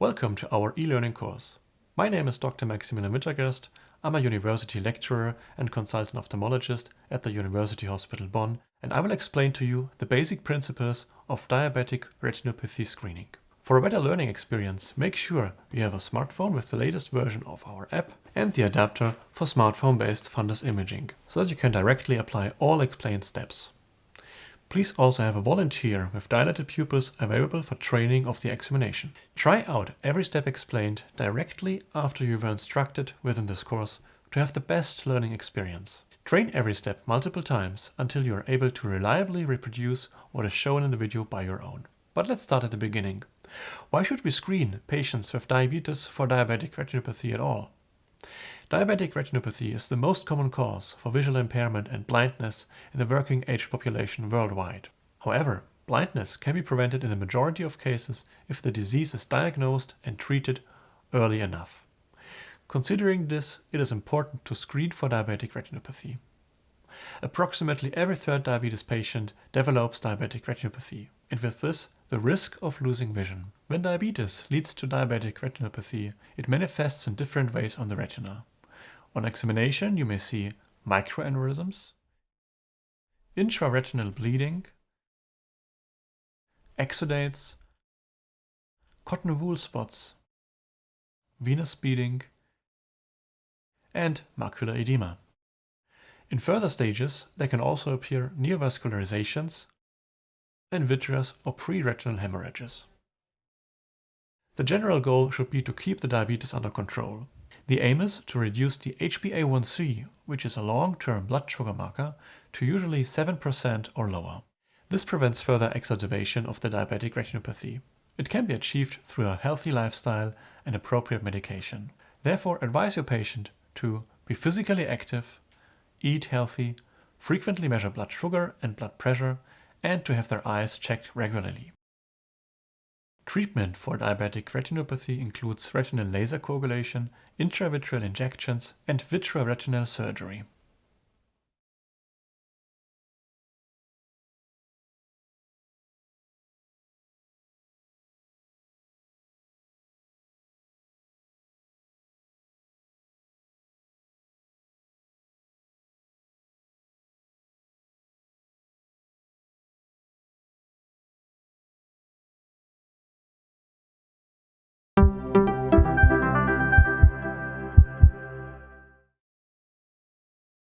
Welcome to our e-learning course. My name is Dr. Maximilian Wintergerst. I'm a university lecturer and consultant ophthalmologist at the University Hospital Bonn, and I will explain to you the basic principles of diabetic retinopathy screening. For a better learning experience, make sure you have a smartphone with the latest version of our app and the adapter for smartphone-based fundus imaging, so that you can directly apply all explained steps. Please also have a volunteer with dilated pupils available for training of the examination. Try out every step explained directly after you were instructed within this course to have the best learning experience. Train every step multiple times until you are able to reliably reproduce what is shown in the video by your own. But let's start at the beginning. Why should we screen patients with diabetes for diabetic retinopathy at all? Diabetic retinopathy is the most common cause for visual impairment and blindness in the working age population worldwide. However, blindness can be prevented in the majority of cases if the disease is diagnosed and treated early enough. Considering this, it is important to screen for diabetic retinopathy. Approximately every third diabetes patient develops diabetic retinopathy, and with this, the risk of losing vision. When diabetes leads to diabetic retinopathy, it manifests in different ways on the retina. On examination, you may see microaneurysms, intraretinal bleeding, exudates, cotton wool spots, venous bleeding, and macular edema. In further stages, there can also appear neovascularizations and vitreous or pre-retinal hemorrhages. The general goal should be to keep the diabetes under control. The aim is to reduce the HbA1c, which is a long-term blood sugar marker, to usually 7% or lower. This prevents further exacerbation of the diabetic retinopathy. It can be achieved through a healthy lifestyle and appropriate medication. Therefore, advise your patient to be physically active, eat healthy, frequently measure blood sugar and blood pressure, and to have their eyes checked regularly. Treatment for diabetic retinopathy includes retinal laser coagulation, intravitreal injections, and vitreoretinal surgery.